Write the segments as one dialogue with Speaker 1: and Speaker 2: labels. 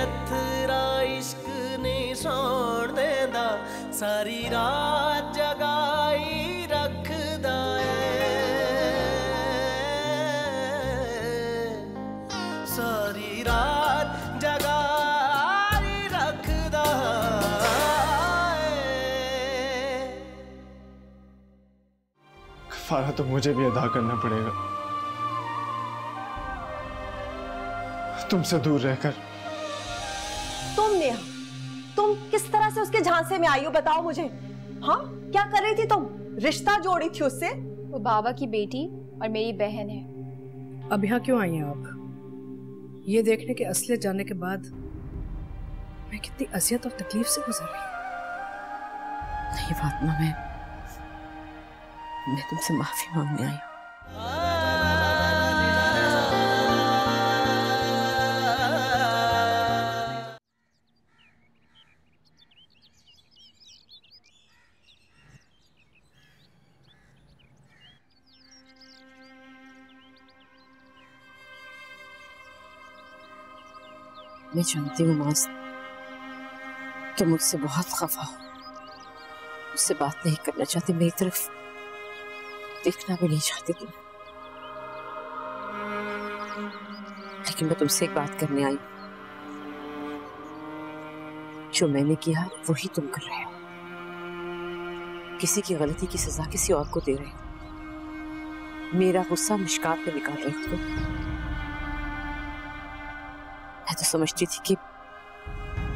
Speaker 1: रथरा इश्क नहीं सौण देंदा, सारी रात जगाई रखदा सारी रात जगाई रखदा
Speaker 2: कफारा तो मुझे भी अदा करना पड़ेगा, तुमसे दूर रहकर।
Speaker 3: तुम नेहा, तुम किस तरह से उसके झांसे में आई हो बताओ मुझे। हाँ, क्या कर रही थी तुम? रिश्ता जोड़ी थी उससे?
Speaker 4: वो बाबा की बेटी और मेरी बहन है।
Speaker 5: अब यहाँ क्यों आई हैं आप? ये देखने के असलियत जानने के बाद मैं कितनी अजियत और तकलीफ से गुजर रही हूँ।
Speaker 6: नहीं फातिमा, मैं तुमसे माफी मांगने आई हूँ। मैं जानती हूँ माज, तुम मुझसे बहुत खफा हो, मुझसे बात नहीं करना चाहती, मेरी तरफ देखना भी नहीं चाहती तुम। लेकिन मैं तुमसे एक बात करने आई, जो मैंने किया वही तुम कर रहे हो। किसी की गलती की सजा किसी और को दे रहे हो। मेरा गुस्सा मिशकात पे निकाल रहे हो तुम। मैं तो समझती थी कि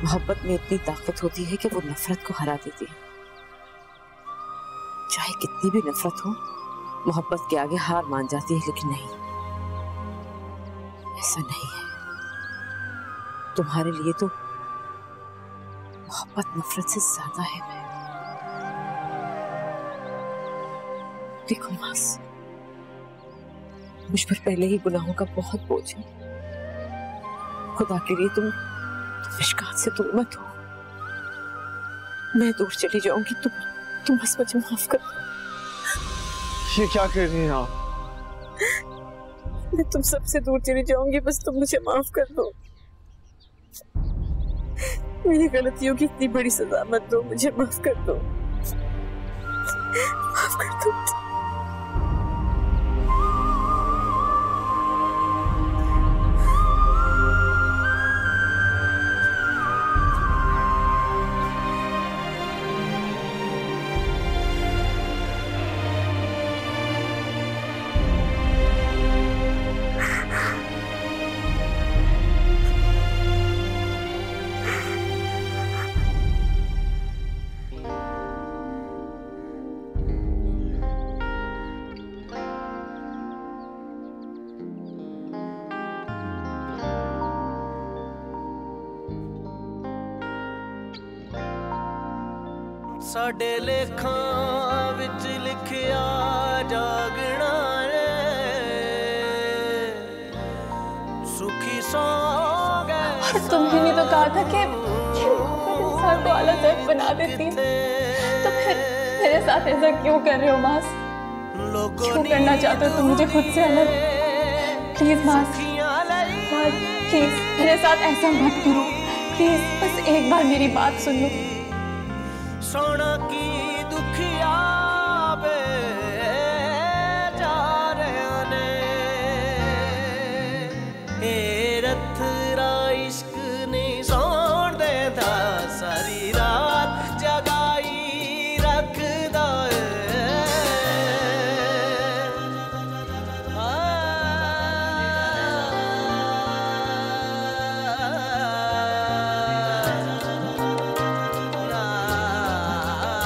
Speaker 6: मोहब्बत में इतनी ताकत होती है कि वो नफरत को हरा देती है। चाहे कितनी भी नफरत हो, मोहब्बत के आगे हार मान जाती है, लेकिन नहीं, ऐसा नहीं है। तुम्हारे लिए तो मोहब्बत नफरत से ज्यादा है। देखो मास, मुझ पर पहले ही गुनाहों का बहुत बोझ है। खुदा के लिए तुम मिशकात से दूर मत हो। मैं दूर चली जाऊंगी, तुम बस मुझे माफ कर दो।
Speaker 2: ये क्या कर रही हैं आप?
Speaker 6: मैं तुम सबसे दूर चली जाऊंगी, बस तुम मुझे माफ कर दो। मेरी गलतियों की इतनी बड़ी सजा मत दो, मुझे माफ कर दो, माफ कर दो।
Speaker 1: साडे लेखां विच लिखिया जागना सुखी सो गए।
Speaker 4: तुमने नहीं तो कहा था कि इंसान को अलग अलग बना देती, तो फिर मेरे साथ ऐसा क्यों कर रहे हो मास? क्यों करना चाहते हो तुम मुझे खुद से अलग? प्लीज मास, प्लीज मेरे साथ ऐसा मत करो, प्लीज बस एक बार मेरी बात सुन लो।
Speaker 1: सोना की दुखिया बे जा रहे ने, ए रथरा इश्क नहीं सौण देंदा, सारी रात जगाई रखदा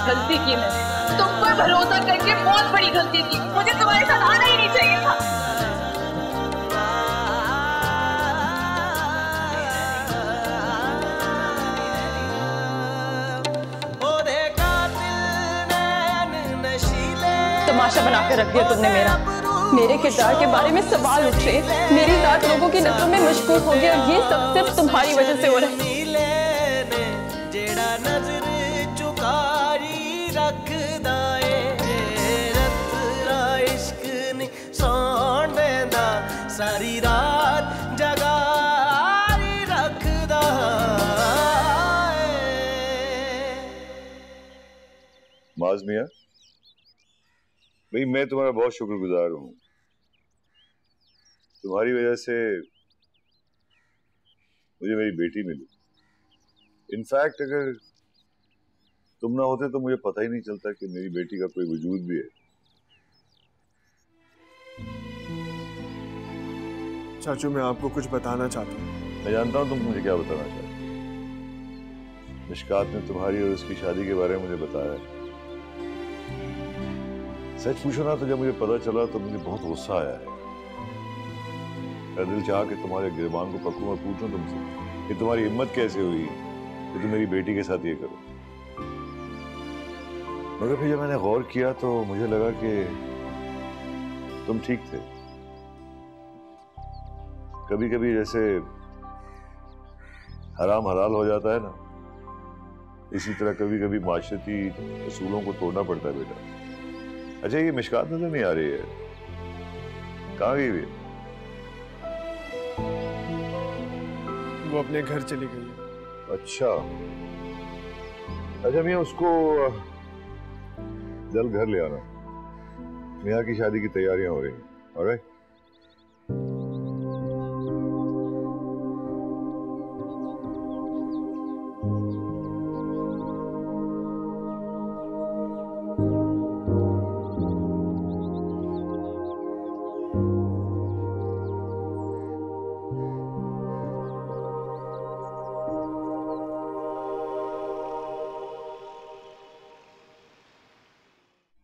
Speaker 4: गलती की मैंने, तुम पर भरोसा करके बहुत बड़ी गलती की। मुझे तुम्हारे साथ आना ही नहीं चाहिए था। तमाशा बना कर रख दिया तुमने मेरा। मेरे किरदार के बारे में सवाल उठ रहे, मेरी जात लोगों की नजरों में मशकूक हो गया, और ये सब सिर्फ तुम्हारी वजह से हो रहा है।
Speaker 1: सारी रात जगाई रखदा
Speaker 7: मुआज मियां, भाई मैं तुम्हारा बहुत शुक्रगुजार हूं। तुम्हारी वजह से मुझे मेरी बेटी मिली। इनफैक्ट अगर तुम ना होते तो मुझे पता ही नहीं चलता कि मेरी बेटी का कोई वजूद भी है।
Speaker 2: चाचू मैं आपको कुछ बताना चाहता हूँ।
Speaker 7: मैं जानता हूं तुम मुझे क्या बताना चाहते हो। मिशकात ने तुम्हारी और उसकी शादी के बारे में मुझे बताया। सच पूछो ना तो जब मुझे पता चला तो मुझे बहुत गुस्सा आया है। मेरा दिल चाहा कि तुम्हारे गिरबान को पकड़ूं और पूछूं तुमसे कि तुम्हारी हिम्मत कैसे हुई कि तुम मेरी बेटी के साथ ये करो। मगर फिर जब मैंने गौर किया तो मुझे लगा कि तुम ठीक थे। कभी कभी जैसे हराम हलाल हो जाता है ना, इसी तरह कभी कभी माशरती असूलों को तोड़ना पड़ता है बेटा। अच्छा ये मिशकात नजर नहीं आ रही है, कहाँ गई हुई?
Speaker 2: वो अपने घर चली गई है।
Speaker 7: अच्छा अच्छा, मैं उसको जल्द घर ले आना। नेहा की शादी की तैयारियां हो रही हैं। Alright.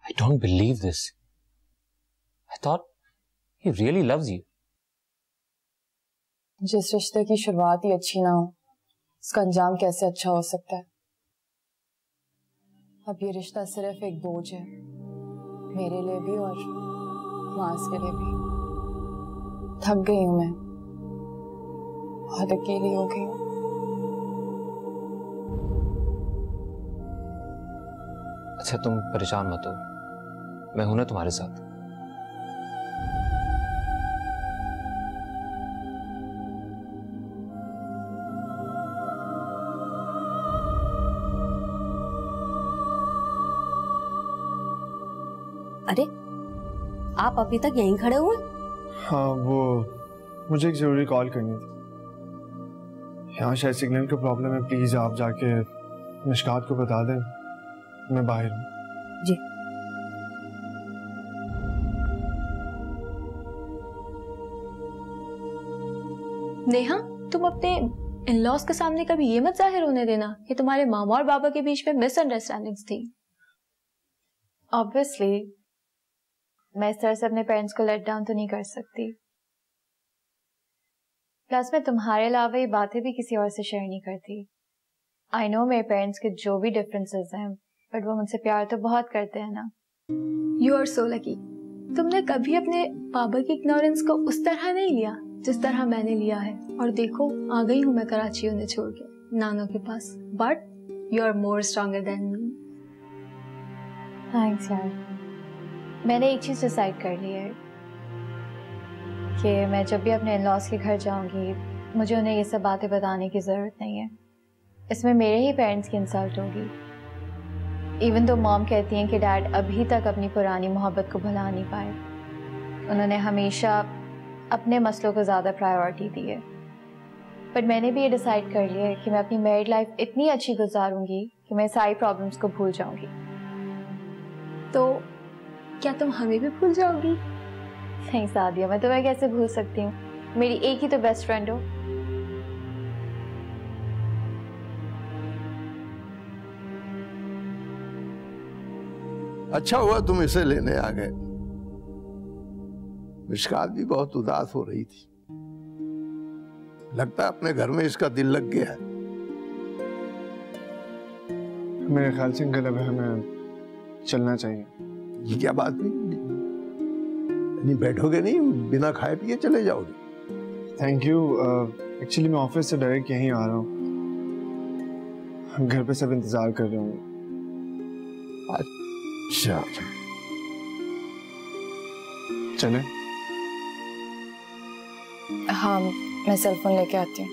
Speaker 8: I don't believe this. I thought he really loves you.
Speaker 4: जिस रिश्ते की शुरुआत ही अच्छी ना हो, उसका अंजाम कैसे अच्छा हो सकता है? अब ये रिश्ता सिर्फ एक बोझ है, मेरे लिए भी और मास के लिए भी। थक गई हूं मैं, बहुत अकेली हो गई हूं।
Speaker 8: अच्छा तुम परेशान मत हो, मैं हूं ना तुम्हारे साथ।
Speaker 9: अरे आप अभी तक यहीं खड़े हुए?
Speaker 2: हाँ वो मुझे एक जरूरी कॉल करनी थी। यहाँ शायद सिग्नल का प्रॉब्लम है, प्लीज आप जाके मिशकात को बता दें मैं बाहर हूँ।
Speaker 9: जी।
Speaker 4: नेहा, तुम अपने इन-लॉज के सामने कभी ये मत जाहिर होने देना कि तुम्हारे मामा और बाबा के बीच में मिसअंडरस्टैंडिंग्स थी। ऑब्वियसली मैं इस तरह से अपने पेरेंट्स को लेट डाउन तो नहीं कर सकती। प्लस मैं तुम्हारे अलावा ये बातें भी किसी और से शेयर नहीं करती। आई नो मेरे पेरेंट्स के जो भी डिफरेंसेस हैं, बट वो मुझसे प्यार तो बहुत करते हैं ना। You are so lucky. तुमने कभी अपने पापा की इग्नोरेंस को उस तरह नहीं लिया जिस तरह मैंने लिया है। और देखो आ गई हूँ मैं कराची उन्हें छोड़ के नानो के पास, but you are more stronger than me. Thanks यार। मैंने एक चीज डिसाइड कर ली है कि मैं जब भी अपने इन-लॉज के घर जाऊंगी, मुझे उन्हें ये सब बातें बताने की जरूरत नहीं है। इसमें मेरे ही पेरेंट्स की इंसल्ट होगी। इवन तो मॉम कहती हैं कि डैड अभी तक अपनी पुरानी मोहब्बत को भुला नहीं पाए। उन्होंने हमेशा अपने मसलों को ज़्यादा प्रायोरिटी दी है। बट मैंने भी ये डिसाइड कर लिया है कि मैं अपनी मैरिड लाइफ इतनी अच्छी गुजारूंगी कि मैं सारी प्रॉब्लम्स को भूल जाऊंगी। तो क्या तुम हमें भी भूल जाओगी? नहीं सादिया, मैं तुम्हें कैसे भूल सकती हूँ? मेरी एक ही तो बेस्ट फ्रेंड हो।
Speaker 10: अच्छा हुआ तुम इसे लेने आ गए। मिशकात भी बहुत उदास हो रही थी। लगता है अपने घर में इसका दिल लग गया है।
Speaker 2: मेरे ख्याल से अंकल अब हमें चलना चाहिए।
Speaker 10: ये क्या बात हुई? नहीं बैठोगे नहीं, बिना खाए पिए चले जाओगे?
Speaker 2: Thank you. एक्चुअली मैं ऑफिस से डायरेक्ट यहीं आ रहा हूँ, घर पे सब इंतजार कर रहे होंगे।
Speaker 10: अच्छा
Speaker 2: चले?
Speaker 4: हाँ, मैं सेल फोन लेके आती हूँ।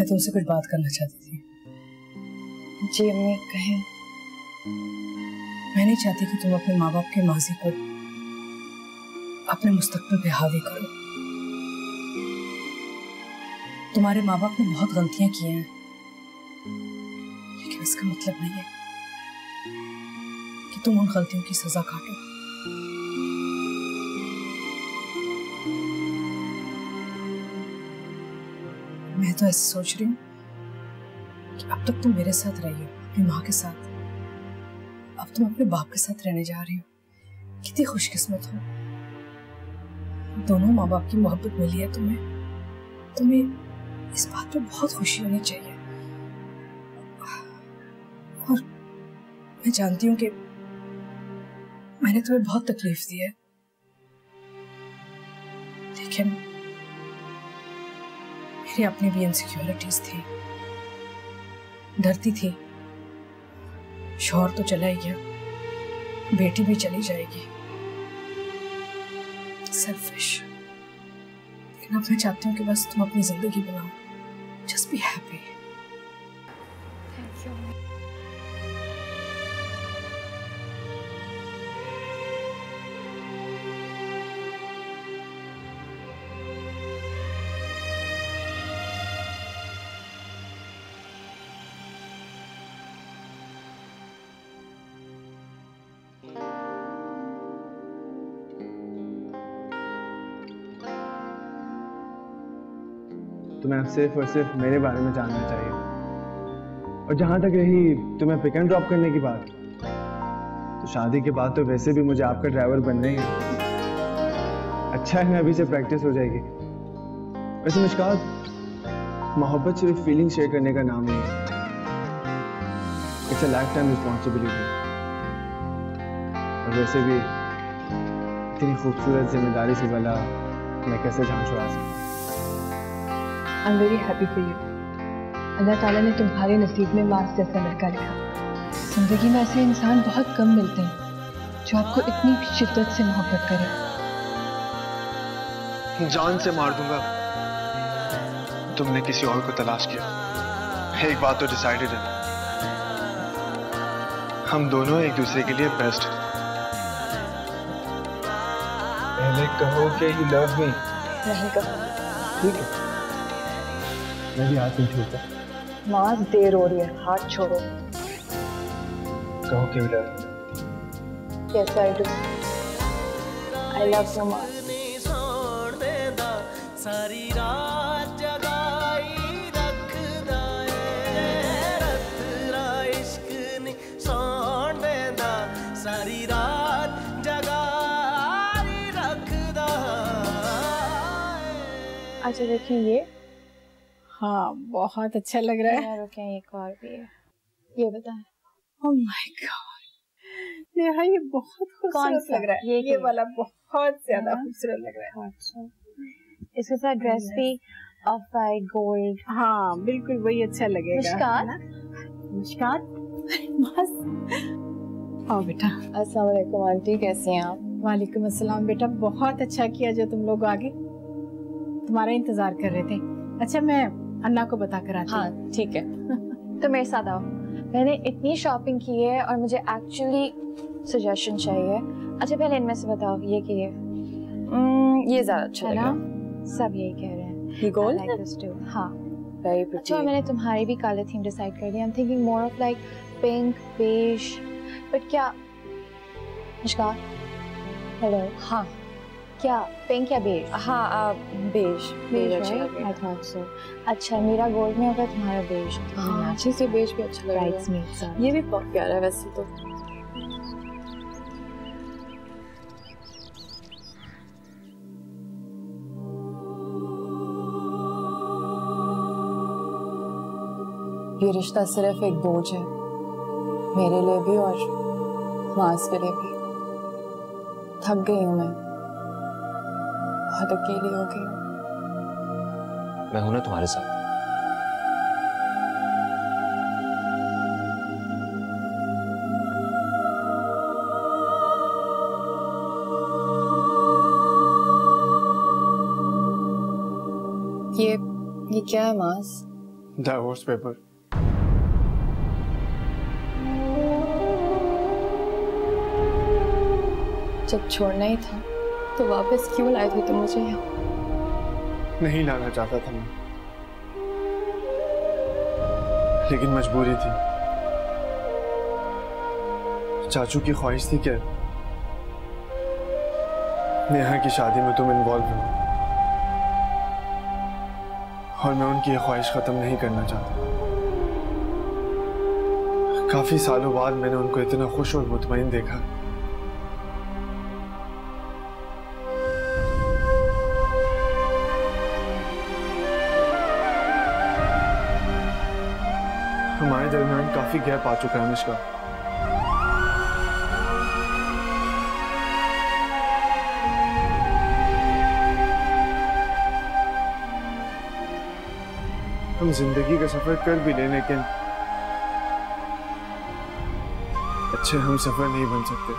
Speaker 5: मैं तुमसे कुछ बात करना चाहती थी।
Speaker 4: जी अम्मी कहें।
Speaker 5: मैं नहीं चाहती कि तुम अपने माँ बाप के माजी को अपने मुस्तकबिल पे हावी करो। तुम्हारे माँ बाप ने बहुत गलतियां की हैं, लेकिन इसका मतलब नहीं है कि तुम उन गलतियों की सजा काटो। मैं तो ऐसे सोच रही हूँ कि अब तक तुम मेरे साथ रही हो, अपनी माँ के साथ, अब तुम अपने बाप के साथ रहने जा रही हो। कितनी खुशकिस्मत हो, दोनों माँ बाप की मोहब्बत मिली है तुम्हें। तुम्हें इस बात पे बहुत खुशी होनी चाहिए। और मैं जानती हूँ कि मैंने तुम्हें बहुत तकलीफ दी है, लेकिन मेरी अपनी भी इनसिक्योरिटीज थी। डरती थी शौहर तो चला ही गया, बेटी भी चली जाएगी। सेल्फिश। लेकिन अब मैं चाहती हूँ कि बस तुम अपनी जिंदगी बनाओ। Just be happy.
Speaker 4: Thank you.
Speaker 2: तुम्हें अब सिर्फ और सिर्फ मेरे बारे में जानना चाहिए। और जहां तक रही तुम्हें पिक एंड ड्रॉप करने की बात, तो शादी के बाद तो वैसे भी मुझे आपका ड्राइवर बनना ही है। अच्छा है, अभी से प्रैक्टिस हो जाएगी। वैसे मुस्कान, मोहब्बत सिर्फ फीलिंग शेयर करने का नाम नहीं है, it's a life time responsibility. और वैसे भी इतनी खूबसूरत जिम्मेदारी से भला मैं कैसे जान छुड़ा सकता।
Speaker 4: I am very happy for you. Allah ताला ने तुम्हारे नसीब में मास जैसा लड़का लिखा। जिंदगी में ऐसे इंसान बहुत कम मिलते हैं जो आपको इतनी शिद्दत से मोहब्बत करे।
Speaker 2: जान से मार दूंगा तुमने किसी और को तलाश किया। एक बात तो डिसाइडेड है, हम दोनों एक दूसरे के लिए बेस्ट हैं। पहले कहो कि यू लव मी।
Speaker 4: नहीं कहो।
Speaker 2: ठीक है, मैं भी आज ठीक है।
Speaker 4: मास देर हो रही है, हाथ छोड़ो।
Speaker 2: कहो कि you love me.
Speaker 4: Yes, I do. I love you much.
Speaker 1: सारी रात जगाई रखदा इश्क ने सौण देंदा, सारी रात जगाई रखदा।
Speaker 4: अच्छा देखिए ये।
Speaker 5: हाँ, बहुत अच्छा लग रहा है।
Speaker 4: रुकिए, एक और भी है, ये बताएं।
Speaker 5: ओह माय गॉड, नेहा ये बहुत खूबसूरत लग रहा है। ये वाला बहुत ज्यादा खूबसूरत लग रहा है।
Speaker 4: अच्छा, इसके साथ ड्रेस भी ऑफ वाइट गोल्ड।
Speaker 5: हाँ बिल्कुल वही अच्छा लगेगा।
Speaker 4: मुस्कान,
Speaker 5: मुस्कान, बस आओ बेटा।
Speaker 4: अस्सलाम वालेकुम आंटी, कैसे हैं आप?
Speaker 5: वालेकुम अस्सलाम बेटा, बहुत अच्छा किया जो तुम लोग आ गए, तुम्हारा इंतजार कर रहे थे। अच्छा मैं अन्ना को बता कर आती हूँ।
Speaker 4: हाँ ठीक है। तो मेरे साथ आओ, मैंने इतनी शॉपिंग की है और मुझे एक्चुअली सजेशन चाहिए। अच्छा पहले इनमें से बताओ, ये की है? ये ज्यादा अच्छा लग रहा है। सब यही कह रहे हैं।
Speaker 6: ये gold?
Speaker 4: I like this too. हाँ। Very pretty. अच्छा मैंने तुम्हारी भी कलर थीम डिसाइड कर लिया। I'm thinking more of like pink, beige. But क्या? मुस्कान? Hello. हाँ। क्या? Pink या beige? हाँ beige. Beige right? I thought so. अच्छा मेरा गोल्ड में होगा, तुम्हारा beige. हाँ अच्छे से beige भी अच्छा लग रहा है। Bridesmaids.
Speaker 6: ये भी बहुत प्यारा है वैसे तो।
Speaker 4: ये रिश्ता सिर्फ एक बोझ है, मेरे लिए भी और मास के लिए भी। थक गई हूँ मैं, बहुत अकेली हो गई हूँ।
Speaker 8: मैं हूं ना तुम्हारे साथ।
Speaker 4: ये क्या है मास?
Speaker 2: Divorce paper.
Speaker 4: जब छोड़ना ही था तो वापस क्यों लाए थे तुम मुझे यहाँ?
Speaker 2: नहीं लाना चाहता था मैं, लेकिन मजबूरी थी। चाचू की ख्वाहिश थी कि नेहा की शादी में तुम इन्वॉल्व हो, और मैं उनकी ये ख्वाहिश खत्म नहीं करना चाहता। काफी सालों बाद मैंने उनको इतना खुश और मुतमईन देखा। हमारे दरमियान काफी गैप आ चुका है अनुष्का। हम जिंदगी का सफर कर भी लें, लेकिन अच्छे हम सफर नहीं बन सकते।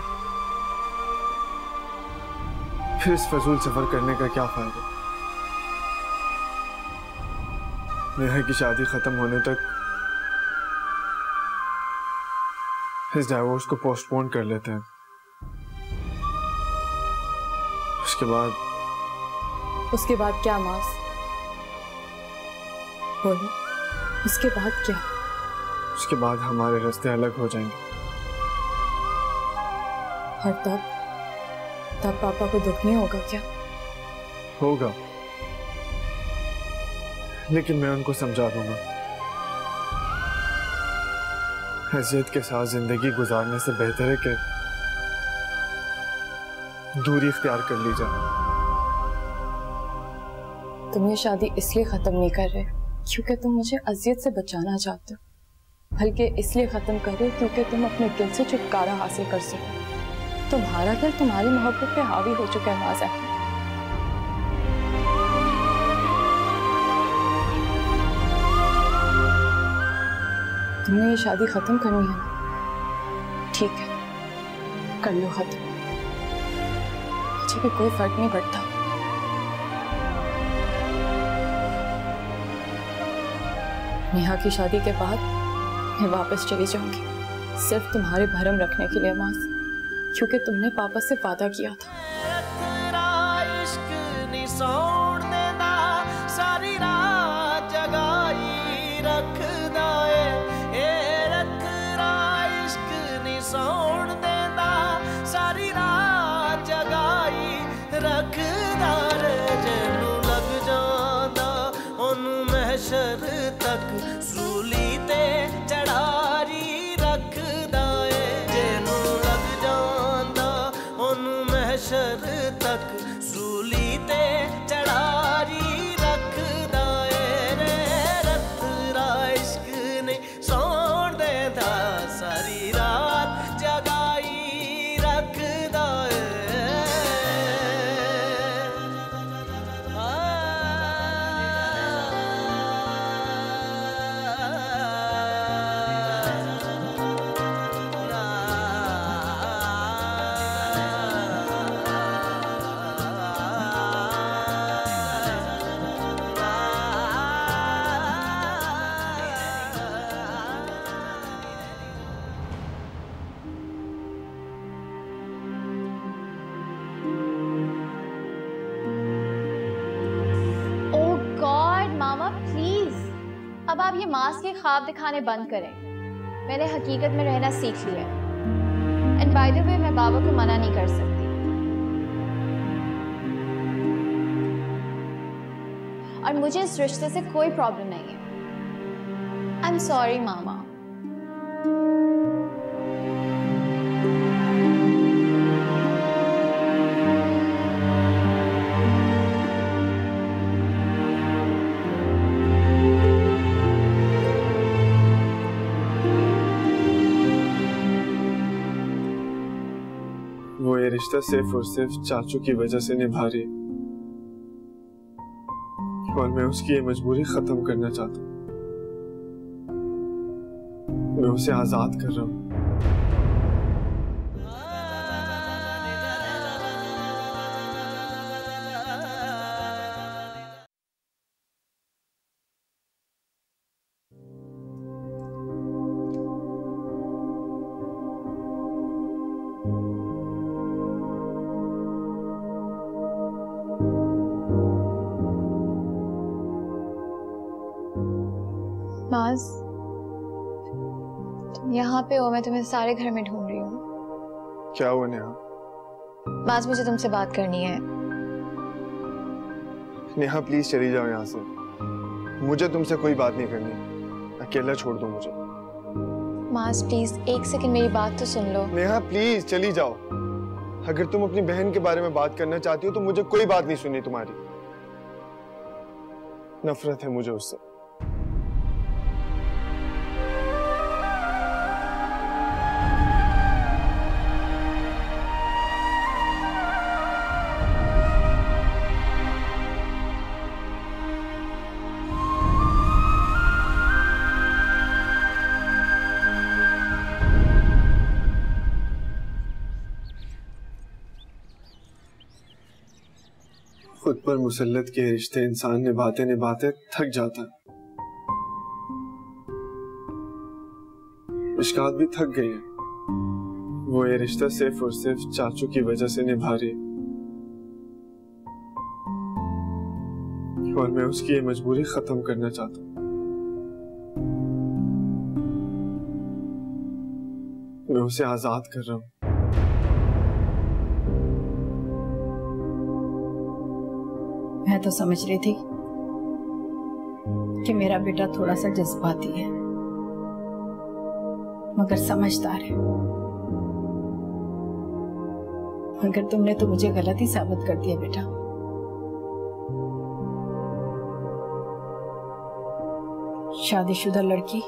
Speaker 2: फिर इस फजूल सफर करने का क्या फायदा? नेहा की शादी खत्म होने तक इस डाइवोर्स को पोस्टपोन कर लेते हैं।
Speaker 4: उसके बाद क्या मास? बोलो, उसके बाद क्या?
Speaker 2: उसके बाद हमारे रास्ते अलग हो जाएंगे।
Speaker 4: और तब पापा को दुख नहीं होगा क्या?
Speaker 2: होगा, लेकिन मैं उनको समझा दूंगा। हैसियत के साथ जिंदगी गुजारने से बेहतर है कि दूरी इख्तियार कर ली जाए।
Speaker 4: तुम ये शादी इसलिए खत्म नहीं कर रहे क्योंकि तुम मुझे अजियत से बचाना चाहते हो, बल्कि इसलिए खत्म कर रहे क्योंकि तुम अपने दिल से छुटकारा हासिल कर सको। तुम्हारा दिल तुम्हारी मोहब्बत पे हावी हो चुका है माज़ अहमद। तुमने ये शादी खत्म करनी है ना? ठीक है, कर लो खत्म, मुझे भी कोई फर्क नहीं पड़ता। नेहा की शादी के बाद मैं वापस चली जाऊंगी, सिर्फ तुम्हारे भरम रखने के लिए मास, क्योंकि तुमने पापा से वादा किया था।
Speaker 1: सारी रात जगाई रखदा सौण देंदा, सारी रात जगाई रखदा रे। जेनू लग जांदा ओनू महशर तक सूली ते चढ़ारी रखदा ए। जेनू लग जांदा ओनू महशर तक सूली ते चढ़ारी रखदा ए रे। रत्तरा इश्क ने सौण देंदा, सारी रात जगाई रखदा
Speaker 11: अब आप ये मास्क के ख्वाब दिखाने बंद करें। मैंने हकीकत में रहना सीख लिया है। एंड बाय द वे, मैं बाबा को मना नहीं कर सकती। और मुझे इस रिश्ते से कोई प्रॉब्लम नहीं है। आई एम सॉरी मामा।
Speaker 2: वो ये रिश्ता सिर्फ और सिर्फ चाचू की वजह से निभा रही, और मैं उसकी ये मजबूरी खत्म करना चाहता हूँ। मैं उसे आजाद कर रहा हूँ।
Speaker 11: माज, तुम यहाँ पे हो, मैं तुम्हें सारे घर में ढूंढ रही हूँ।
Speaker 2: क्या हुआ नेहा?
Speaker 11: माज, मुझे तुमसे बात करनी है।
Speaker 2: नेहा प्लीज चली जाओ यहाँ से, मुझे तुमसे कोई बात नहीं करनी, अकेला छोड़ दो मुझे।
Speaker 11: माज प्लीज एक सेकंड मेरी बात तो सुन लो।
Speaker 2: नेहा प्लीज चली जाओ, अगर तुम अपनी बहन के बारे में बात करना चाहती हो तो मुझे कोई बात नहीं सुननी तुम्हारी। नफरत है मुझे उससे। खुद पर मुसल्लत के रिश्ते इंसान निभाते निभाते थक जाता है। मिशकात भी थक गई है, वो ये रिश्ता सिर्फ और सिर्फ चाचू की वजह से निभा रही है, और मैं उसकी ये मजबूरी खत्म करना चाहता हूँ। मैं उसे आजाद कर रहा हूँ।
Speaker 5: मैं तो समझ रही थी कि मेरा बेटा थोड़ा सा जज्बाती है, मगर समझदार है। मगर तुमने तो मुझे गलत ही साबित कर दिया बेटा। शादीशुदा लड़की,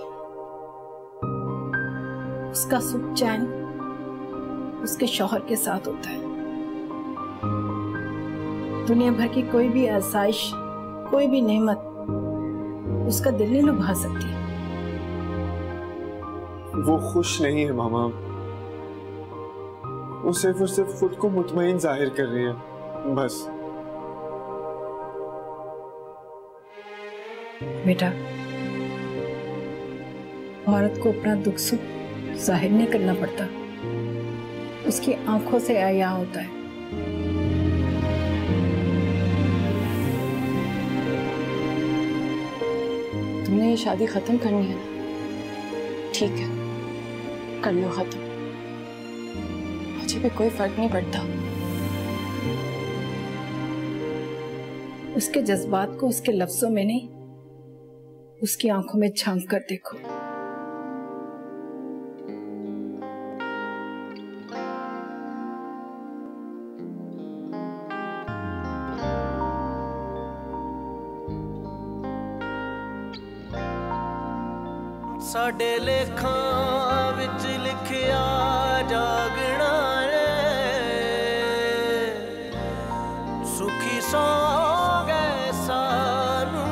Speaker 5: उसका सुख चैन उसके शौहर के साथ होता है। दुनिया भर की कोई भी आसाइश, कोई भी नेमत उसका दिल नहीं लुभा सकती।
Speaker 2: वो खुश नहीं है मामा, वो सिर्फ और सिर्फ खुद को मुतमईन जाहिर कर रही है, बस।
Speaker 5: बेटा, औरत को अपना दुख सुख जाहिर नहीं करना पड़ता, उसकी आंखों से आया होता है।
Speaker 4: तुमने ये शादी खत्म करनी है ना? ठीक है, कर लो खत्म, मुझे भी कोई फर्क नहीं पड़ता।
Speaker 5: उसके जज्बात को उसके लफ्जों में नहीं, उसकी आंखों में झांक कर देखो।
Speaker 1: साडे लेखां विच लिखिया जागना सुखी सौ गए सानू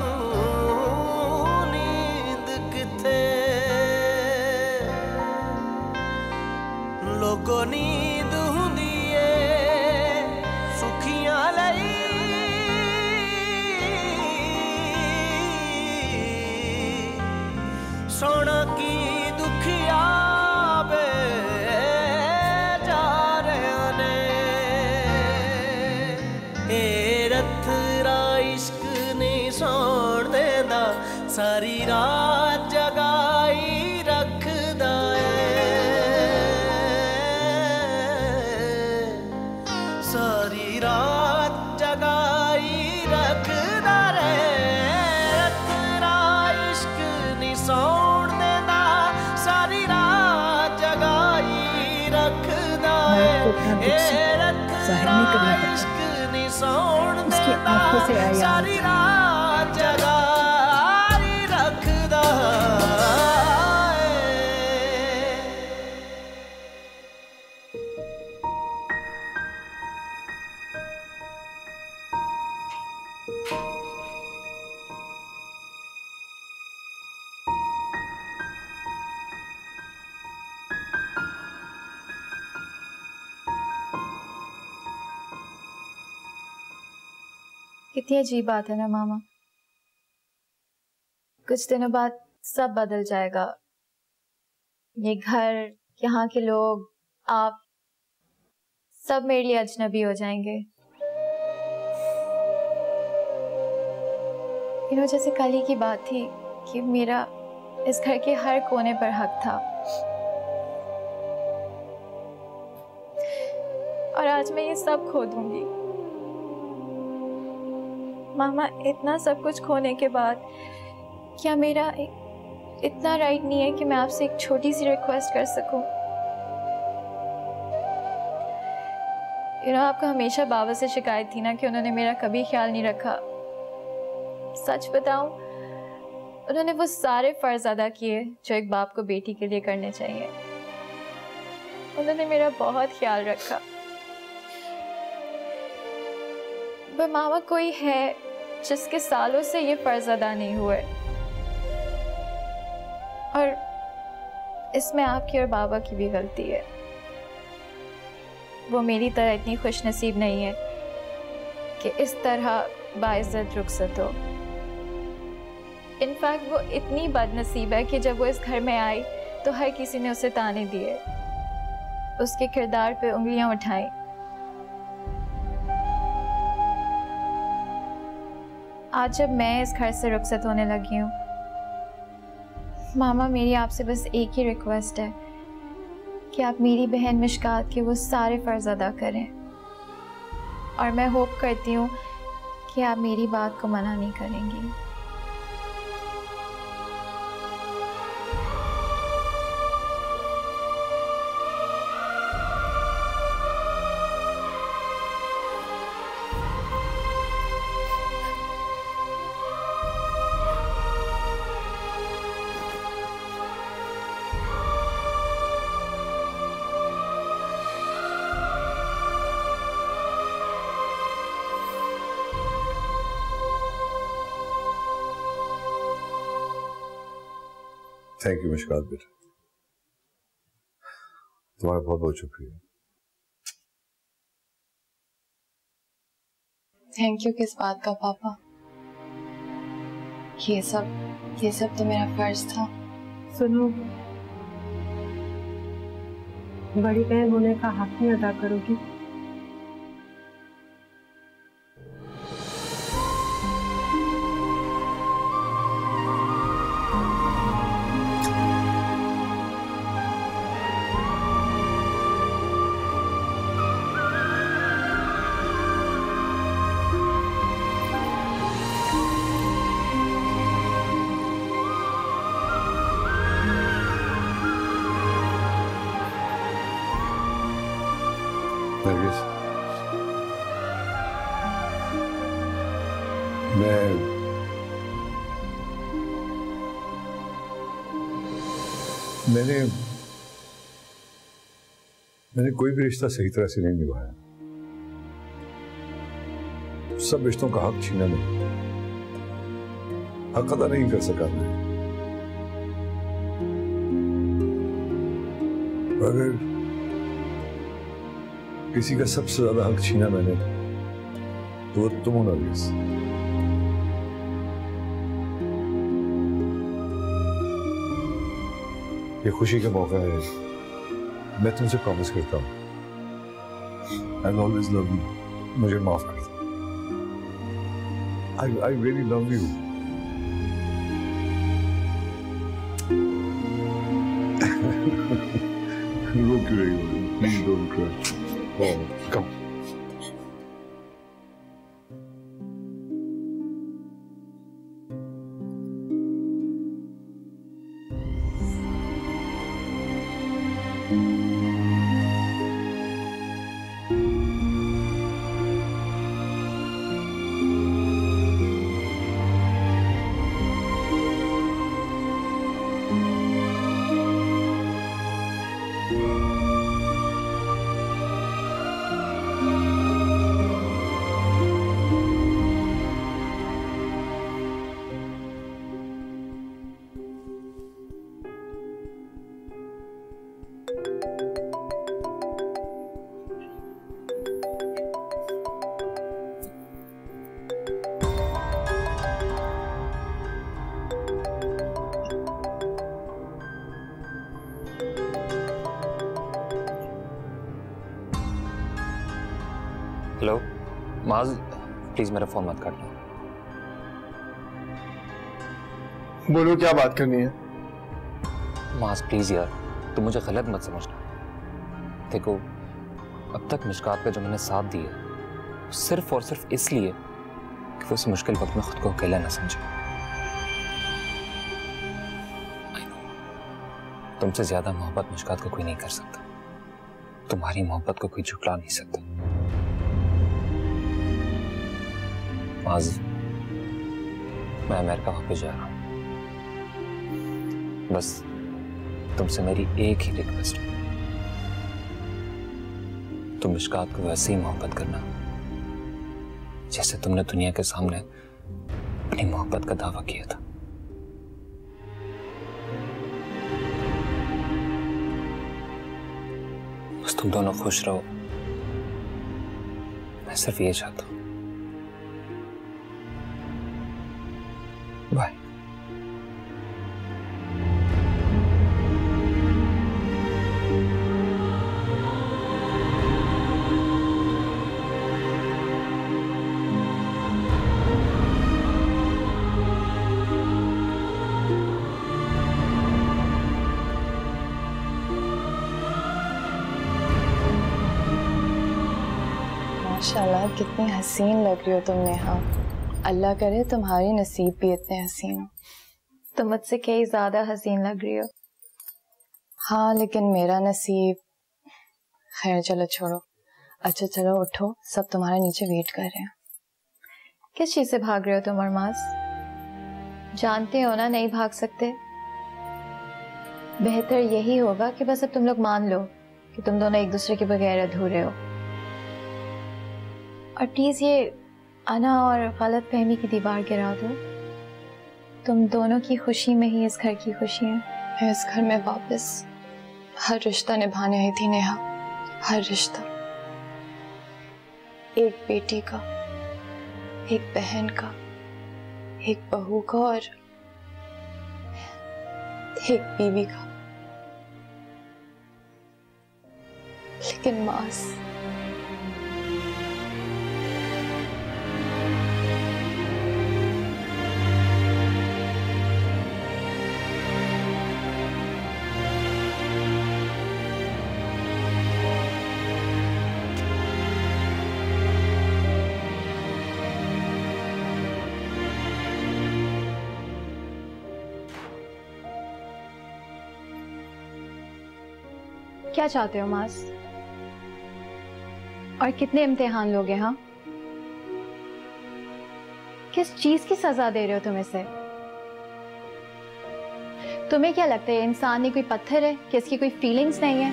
Speaker 1: नींद किथे लोगों नींद हुंदी ए सुखियां लई सोना की दुखिया बे जा रहे ने ए रथरा इश्क नहीं सोण देंदा सारी रात जगाई रखदा सारी रात जगाई रखदा रे रथरा इश्क नहीं सोण देंदा सारी रात जगाई रखदा ए रथरा इश्क नहीं सोण देंदा सारी रात जगाई रखदा
Speaker 11: कितनी अजीब बात है ना मामा, कुछ दिनों बाद सब बदल जाएगा। ये घर, यहाँ के लोग, आप सब मेरे लिए अजनबी हो जाएंगे। जैसे कल ही की बात थी कि मेरा इस घर के हर कोने पर हक था। और आज मैं ये सब खो दूंगी। मामा, इतना सब कुछ खोने के बाद क्या मेरा इतना राइट नहीं है कि मैं आपसे एक छोटी सी रिक्वेस्ट कर सकूं? आपको हमेशा बाबा से शिकायत थी ना कि उन्होंने मेरा कभी ख्याल नहीं रखा। सच बताऊं, उन्होंने वो सारे फर्ज अदा किए जो एक बाप को बेटी के लिए करने चाहिए। उन्होंने मेरा बहुत ख्याल रखा। पर मामा, कोई है जिसके सालों से ये फर्ज अदा नहीं हुए, और इसमें आपकी और बाबा की भी गलती है। वो मेरी तरह इतनी खुश नसीब नहीं है कि इस तरह बाइज्जत रुखसत हो। इनफैक्ट वो इतनी बदनसीब है कि जब वो इस घर में आई तो हर किसी ने उसे ताने दिए, उसके किरदार पे उंगलियां उठाई। आज जब मैं इस घर से रुखसत होने लगी हूँ, मामा, मेरी आपसे बस एक ही रिक्वेस्ट है कि आप मेरी बहन मिशकात के वो सारे फ़र्ज़ अदा करें, और मैं होप करती हूँ कि आप मेरी बात को मना नहीं करेंगी।
Speaker 7: थैंक यू मिशकात बेटा, तुम्हारा बहुत बहुत शुक्रिया।
Speaker 11: थैंक यू किस बात का पापा? ये सब तो मेरा फर्ज था।
Speaker 3: सुनो, बड़ी बहन होने का हक नहीं अदा करोगी?
Speaker 7: मैंने कोई भी रिश्ता सही तरह से नहीं निभाया। सब रिश्तों का हक छीना नहीं, हक अदा नहीं कर सका मैं। अगर किसी का सबसे ज्यादा हक छीना मैंने तो वो तुम हो नरगिस। ये खुशी का मौका है, मैं तुमसे प्रॉमिस करता हूँ I'll always love you। मुझे माफ कर दो। I really love you। रो क्यों रही हो? Please don't cry। Oh, come।
Speaker 8: Hello माज, प्लीज मेरा फोन मत काटना।
Speaker 2: बोलो क्या बात करनी है?
Speaker 8: मास प्लीज यार, तुम मुझे गलत मत समझना। देखो, अब तक मिशकात का जो मैंने साथ दिया सिर्फ और सिर्फ इसलिए कि वो इस मुश्किल वक्त में खुद को अकेला ना समझे। तुमसे ज्यादा मोहब्बत मिशकात को कोई नहीं कर सकता, तुम्हारी मोहब्बत को कोई झुठला नहीं सकता। आज मैं अमेरिका वापस जा रहा हूं, बस तुमसे मेरी एक ही रिक्वेस्ट है, तुम मिशकात को वैसे ही मोहब्बत करना जैसे तुमने दुनिया के सामने अपनी मोहब्बत का दावा किया था। बस तुम दोनों खुश रहो, मैं सिर्फ ये चाहता हूं। बाय।
Speaker 4: माशाल्लाह कितनी हसीन लग रही हो तुम नेहा। अल्लाह करे तुम्हारी नसीब भी इतने हसीन हो।
Speaker 11: तुम मुझसे कई ज्यादा हसीन लग रही हो।
Speaker 4: हाँ लेकिन मेरा नसीब, खैर चलो छोड़ो। अच्छा चलो उठो, सब तुम्हारे नीचे वेट कर रहे हैं।
Speaker 11: किस चीज से भाग रहे हो तुम अरमास? जानते हो ना नहीं भाग सकते। बेहतर यही होगा कि बस अब तुम लोग मान लो कि तुम दोनों एक दूसरे के बगैर अधूरे हो, और प्लीज ये अना और गलत फहमी की दीवार गिरा दो। तुम दोनों की खुशी में ही इस घर की खुशी है।
Speaker 4: मैं इस घर में वापस हर रिश्ता निभाने आई थी नेहा, हर रिश्ता। एक बेटी का, एक बहन का, एक बहू का और एक बीवी का। लेकिन मास,
Speaker 11: क्या चाहते हो मास? और कितने इम्तिहान लोगे? हाँ, किस चीज की सजा दे रहे हो तुम इसे? तुम्हें क्या लगता है इंसान ने कोई पत्थर है कि इसकी कोई फीलिंग्स नहीं है?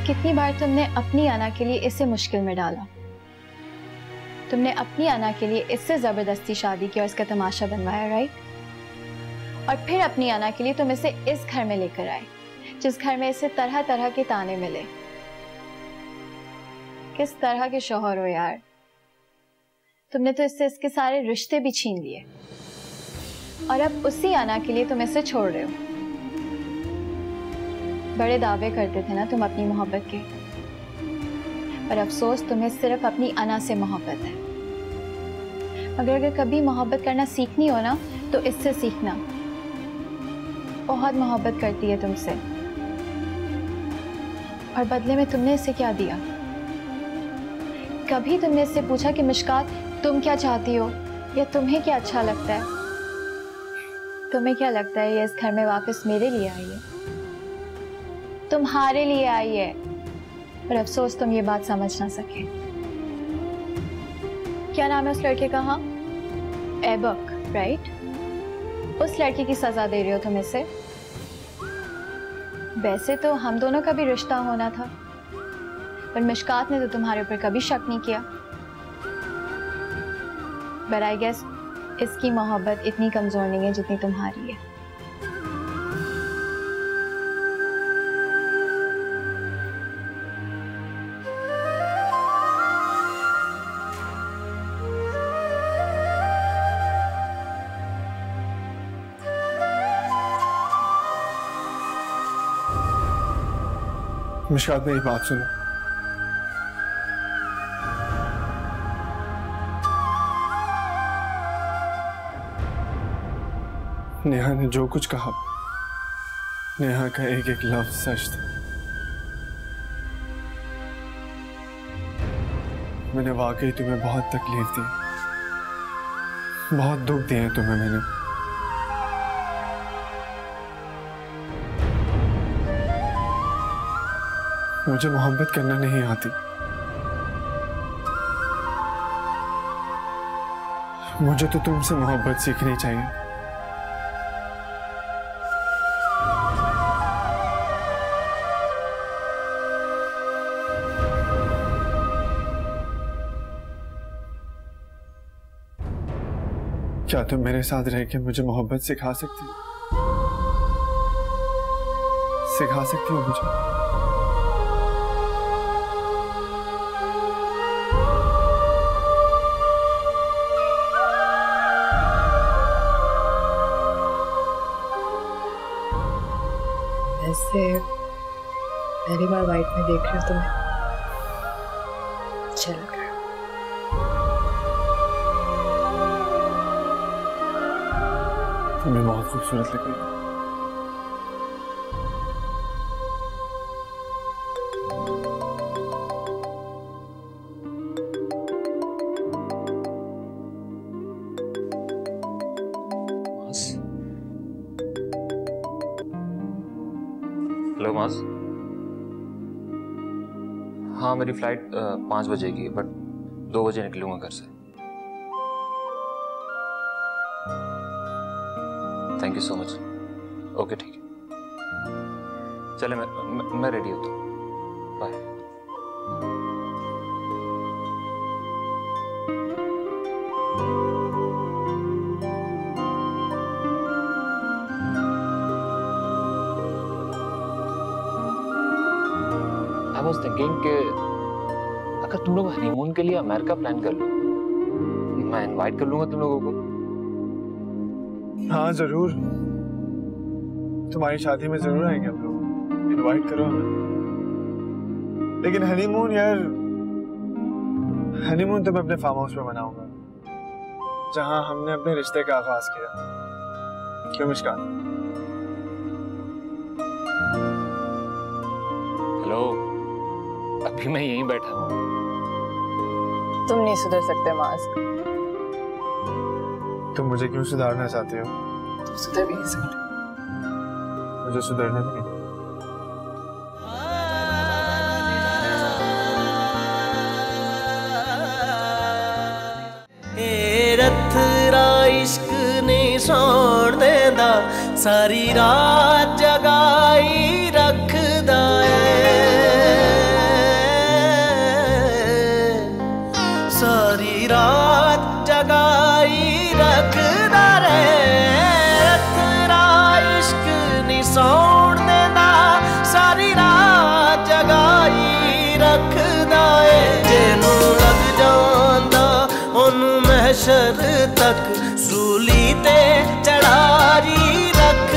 Speaker 11: कितनी बार तुमने अपनी अना के लिए इसे मुश्किल में डाला। तुमने अपनी अना के लिए इससे जबरदस्ती शादी की और इसका तमाशा बनवाया, राइट? और फिर अपनी अना के लिए तुम इसे इस घर में लेकर आए जिस घर में इसे तरह तरह के ताने मिले। किस तरह के शौहर हो यार। तुमने तो इससे इसके सारे रिश्ते भी छीन लिए, और अब उसी अना के लिए तुम इसे छोड़ रहे हो। बड़े दावे करते थे ना तुम अपनी मोहब्बत के, पर अफसोस तुम्हें सिर्फ अपनी अना से मोहब्बत है। मगर अगर कभी मोहब्बत करना सीखनी हो ना तो इससे सीखना। बहुत मोहब्बत करती है तुमसे, और बदले में तुमने इसे क्या दिया? कभी तुमने इससे पूछा कि मिशकात तुम क्या चाहती हो, या तुम्हें क्या अच्छा लगता है? तुम्हें क्या लगता है ये इस घर में वापस मेरे लिए आई है, तुम्हारे लिए आई है? पर अफसोस तुम ये बात समझ ना सके। क्या नाम है उस लड़के का? हाँ, एबक, राइट? उस लड़के की सजा दे रहे हो तुम इसे। वैसे तो हम दोनों का भी रिश्ता होना था, पर मिशकात ने तो तुम्हारे ऊपर कभी शक नहीं किया। बट आई गेस इसकी मोहब्बत इतनी कमजोर नहीं है जितनी तुम्हारी है।
Speaker 2: मिशकात मेरी बात सुनो। नेहा ने जो कुछ कहा, नेहा का एक एक लफ्ज सच था। मैंने वाकई तुम्हें बहुत तकलीफ दी, बहुत दुख दिए तुम्हें मैंने। मुझे मोहब्बत करना नहीं आती, मुझे तो तुमसे मोहब्बत सीखनी चाहिए। क्या तुम मेरे साथ रह के मुझे मोहब्बत सिखा सकती हो? सिखा सकती हो मुझे?
Speaker 5: ऐसे पहली बार वाइट में देख रही हूँ तुम्हें, अच्छा लग रहा है।
Speaker 2: तुम्हें बहुत खूबसूरत लग रही है।
Speaker 8: हेलो मास। हाँ मेरी फ्लाइट 5 बजे की है, बट 2 बजे निकलूंगा घर से। Thank you so much. Okay ठीक है, चले मैं रेडी होता हूँ। बाय। आई वाज थिंकिंग कि अगर तुम लोग हनीमून के लिए अमेरिका प्लान कर लो, मैं इनवाइट कर लूंगा तुम लोगों को।
Speaker 2: हाँ जरूर, तुम्हारी शादी में जरूर आएंगे हम लोग, इनवाइट करो हमें। लेकिन हनीमून यार, हनीमून तो मैं अपने फार्म हाउस में मनाऊंगा, जहां हमने अपने रिश्ते का आगाज किया। क्यों मुस्कान?
Speaker 8: हेलो, अभी मैं यहीं बैठा हूँ।
Speaker 4: तुम नहीं सुधर सकते मास।
Speaker 2: तुम मुझे क्यों सुधारना चाहते हो?
Speaker 5: तुम सुधर भी नहीं सकते।
Speaker 2: मुझे सुधरने नहीं।
Speaker 1: रथरा इश्क ने सौण देंदा, सारी रात जगाई रखदा सारी रात जगाई रखदा रे। रथरा इश्क नी सौण देंदा, सारी रात जगाई रखदा है। जेनू लग जांदा ओनू महशर तक सूली ते चढ़ाई रख